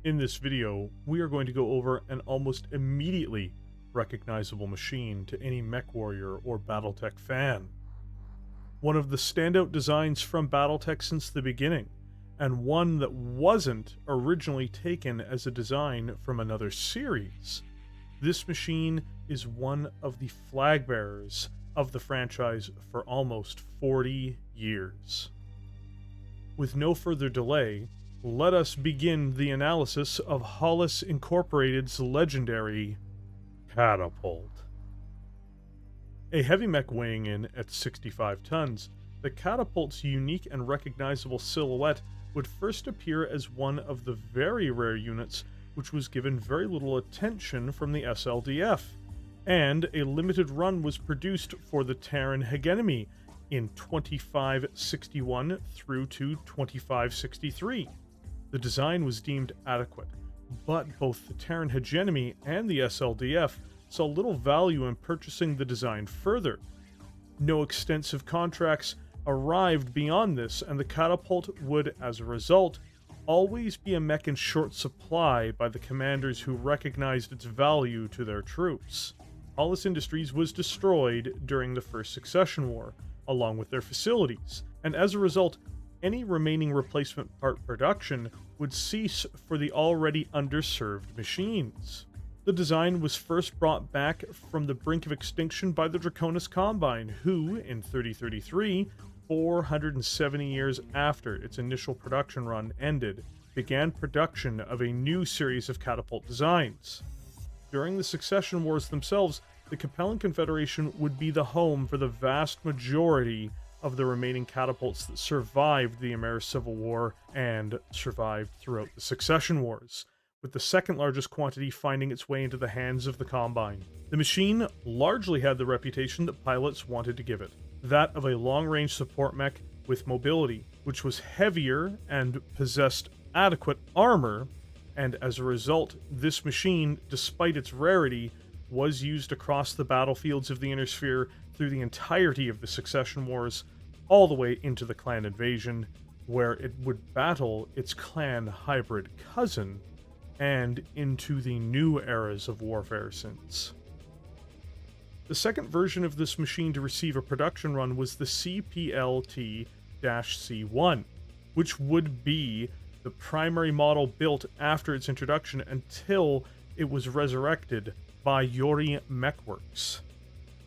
In this video, we are going to go over an almost immediately recognizable machine to any Mechwarrior or Battletech fan. One of the standout designs from Battletech since the beginning, and one that wasn't originally taken as a design from another series. This machine is one of the flag bearers of the franchise for almost 40 years. With no further delay, let us begin the analysis of Hollis Incorporated's legendary Catapult. A heavy mech weighing in at 65 tons, the Catapult's unique and recognizable silhouette would first appear as one of the very rare units which was given very little attention from the SLDF, and a limited run was produced for the Terran Hegemony in 2561 through to 2563. The design was deemed adequate, but both the Terran Hegemony and the SLDF saw little value in purchasing the design further. No extensive contracts arrived beyond this, and the Catapult would, as a result, always be a mech in short supply by the commanders who recognized its value to their troops. Hollis Industries was destroyed during the First Succession War, along with their facilities, and as a result, any remaining replacement part production would cease for the already underserved machines. The design was first brought back from the brink of extinction by the Draconis Combine, who, in 3033, 470 years after its initial production run ended, began production of a new series of Catapult designs. During the Succession Wars themselves, the Capellan Confederation would be the home for the vast majority of the remaining catapults that survived the American Civil War and survived throughout the Succession Wars, with the second largest quantity finding its way into the hands of the Combine. The machine largely had the reputation that pilots wanted to give it, that of a long-range support mech with mobility, which was heavier and possessed adequate armor, and as a result, this machine, despite its rarity, was used across the battlefields of the Inner Sphere through the entirety of the Succession Wars, all the way into the Clan Invasion, where it would battle its clan hybrid cousin, and into the new eras of warfare since. The second version of this machine to receive a production run was the Cplt C1, which would be the primary model built after its introduction until it was resurrected by Yori Mechworks.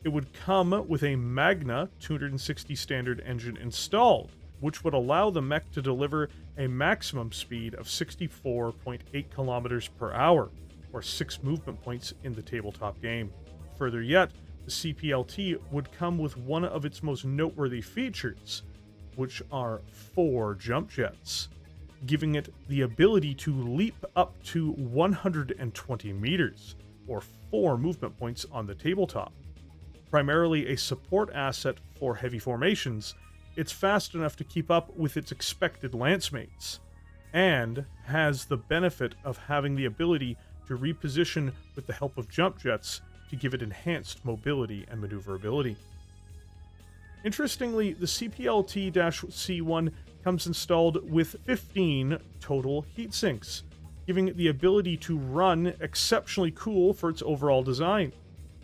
It would come with a Magna 260 standard engine installed, which would allow the mech to deliver a maximum speed of 64.8 kilometers per hour, or 6 movement points in the tabletop game. Further yet, the Cplt would come with one of its most noteworthy features, which are 4 jump jets, giving it the ability to leap up to 120 meters, or 4 movement points on the tabletop. Primarily a support asset for heavy formations, it's fast enough to keep up with its expected lance mates, and has the benefit of having the ability to reposition with the help of jump jets to give it enhanced mobility and maneuverability. Interestingly, the Cplt C1 comes installed with 15 total heat sinks, giving it the ability to run exceptionally cool for its overall design.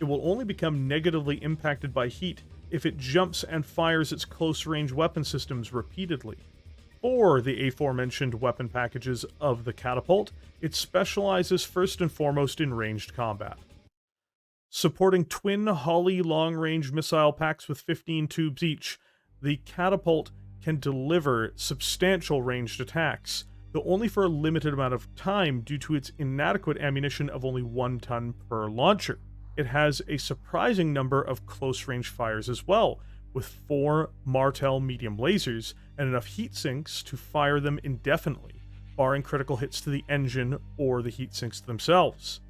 It will only become negatively impacted by heat if it jumps and fires its close-range weapon systems repeatedly. For the aforementioned weapon packages of the Catapult, it specializes first and foremost in ranged combat. Supporting twin Holly long-range missile packs with 15 tubes each, the Catapult can deliver substantial ranged attacks, though only for a limited amount of time due to its inadequate ammunition of only 1 ton per launcher. It has a surprising number of close-range fires as well, with 4 Martel medium lasers and enough heat sinks to fire them indefinitely, barring critical hits to the engine or the heat sinks themselves.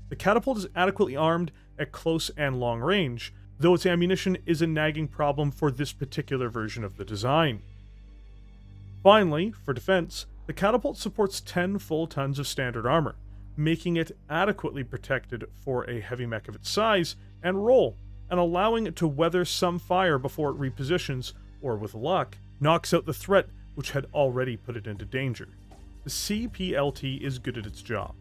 The Catapult is adequately armed at close and long range, though its ammunition is a nagging problem for this particular version of the design. Finally, for defense, the Catapult supports 10 full tons of standard armor, making it adequately protected for a heavy mech of its size and role, and allowing it to weather some fire before it repositions, or with luck, knocks out the threat which had already put it into danger. The the Cplt is good at its job,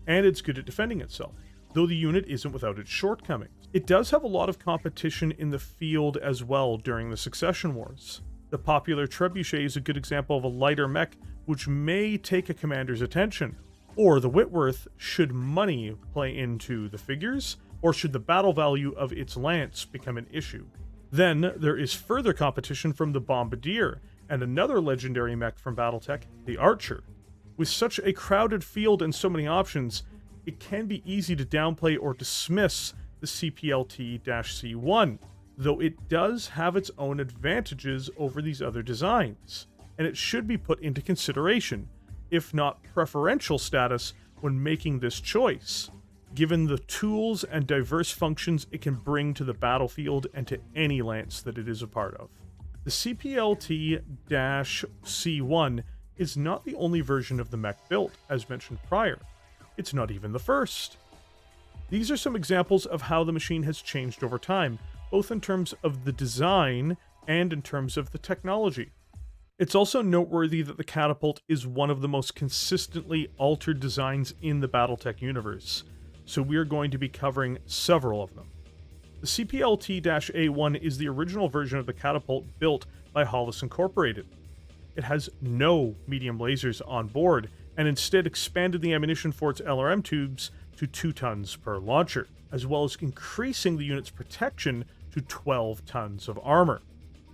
and it's good at defending itself, though the unit isn't without its shortcomings. It does have a lot of competition in the field as well during the Succession Wars. The popular Trebuchet is a good example of a lighter mech which may take a commander's attention, or the Whitworth should money play into the figures, or should the battle value of its lance become an issue. Then there is further competition from the Bombardier, and another legendary mech from Battletech, the Archer. With such a crowded field and so many options, it can be easy to downplay or dismiss the Cplt C1, though it does have its own advantages over these other designs, and it should be put into consideration, if not preferential status, when making this choice, given the tools and diverse functions it can bring to the battlefield and to any lance that it is a part of. The Cplt C1 is not the only version of the mech built, as mentioned prior. It's not even the first. These are some examples of how the machine has changed over time, both in terms of the design and in terms of the technology. It's also noteworthy that the Catapult is one of the most consistently altered designs in the Battletech universe, so we are going to be covering several of them. The Cplt-A1 is the original version of the Catapult built by Hollis Incorporated. It has no medium lasers on board, and instead expanded the ammunition for its LRM tubes to 2 tons per launcher, as well as increasing the unit's protection to 12 tons of armor.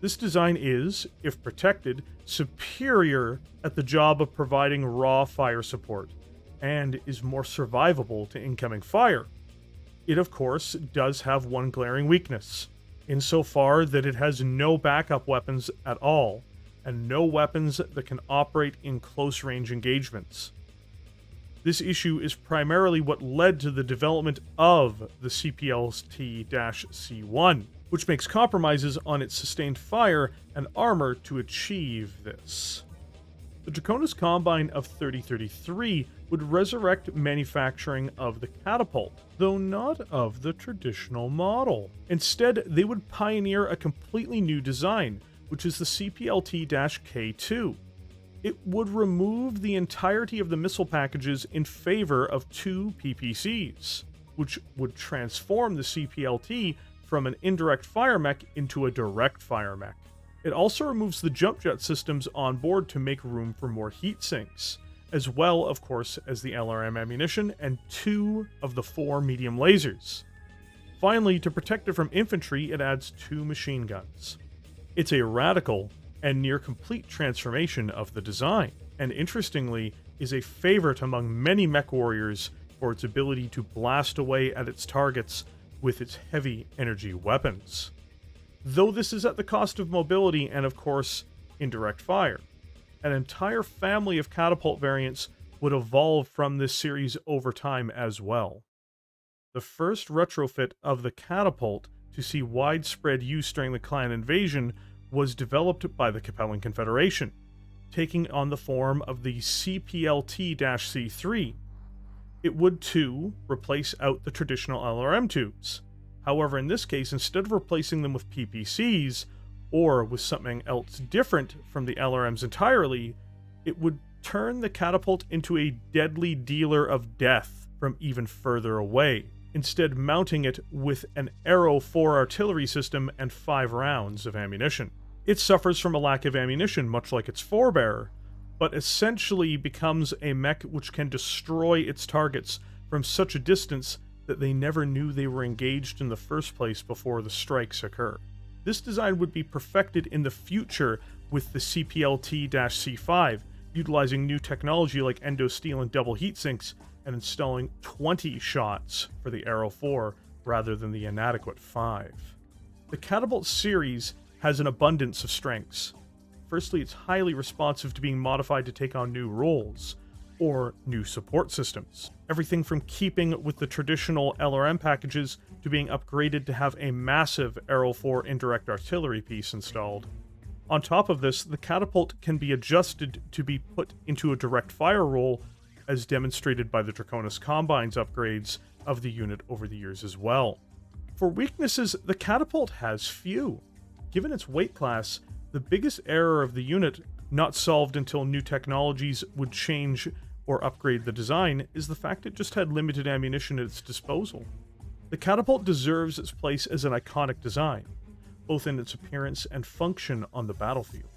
This design is, if protected, superior at the job of providing raw fire support, and is more survivable to incoming fire. It, of course, does have one glaring weakness, insofar that it has no backup weapons at all, and no weapons that can operate in close-range engagements. This issue is primarily what led to the development of the Cplt-C1, which makes compromises on its sustained fire and armor to achieve this. The Draconis Combine of 3033 would resurrect manufacturing of the Catapult, though not of the traditional model. Instead, they would pioneer a completely new design, which is the Cplt-K2. It would remove the entirety of the missile packages in favor of 2 PPCs, which would transform the Cplt from an indirect fire mech into a direct fire mech. It also removes the jump jet systems on board to make room for more heat sinks, as well, of course, as the LRM ammunition and 2 of the 4 medium lasers. Finally, to protect it from infantry, it adds 2 machine guns. It's a radical and near complete transformation of the design, and interestingly, is a favorite among many Mechwarriors for its ability to blast away at its targets with its heavy energy weapons. Though this is at the cost of mobility and, of course, indirect fire. An entire family of Catapult variants would evolve from this series over time as well. The first retrofit of the Catapult to see widespread use during the Clan invasion was developed by the Capellan Confederation, taking on the form of the Cplt-C3. It would, too, replace out the traditional LRM tubes. However, in this case, instead of replacing them with PPCs, or with something else different from the LRMs entirely, it would turn the Catapult into a deadly dealer of death from even further away, instead mounting it with an Arrow 4 artillery system and 5 rounds of ammunition. It suffers from a lack of ammunition, much like its forebearer, but essentially becomes a mech which can destroy its targets from such a distance that they never knew they were engaged in the first place before the strikes occur. This design would be perfected in the future with the Cplt-C5, utilizing new technology like endosteel and double heat sinks, and installing 20 shots for the Arrow 4 rather than the inadequate 5. The Catapult series has an abundance of strengths. Firstly, it's highly responsive to being modified to take on new roles, or new support systems. Everything from keeping with the traditional LRM packages to being upgraded to have a massive Arrow 4 indirect artillery piece installed. On top of this, the Catapult can be adjusted to be put into a direct fire role, as demonstrated by the Draconis Combines upgrades of the unit over the years as well. For weaknesses, the Catapult has few. Given its weight class, The biggest error of the unit, not solved until new technologies would change or upgrade the design, is the fact it just had limited ammunition at its disposal. The Catapult deserves its place as an iconic design, both in its appearance and function on the battlefield.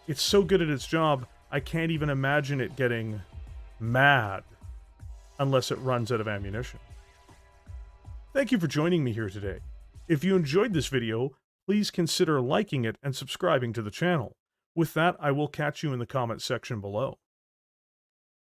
It's so good at its job, I can't even imagine it getting mad unless it runs out of ammunition. Thank you for joining me here today. If you enjoyed this video, please consider liking it and subscribing to the channel. With that, I will catch you in the comments section below.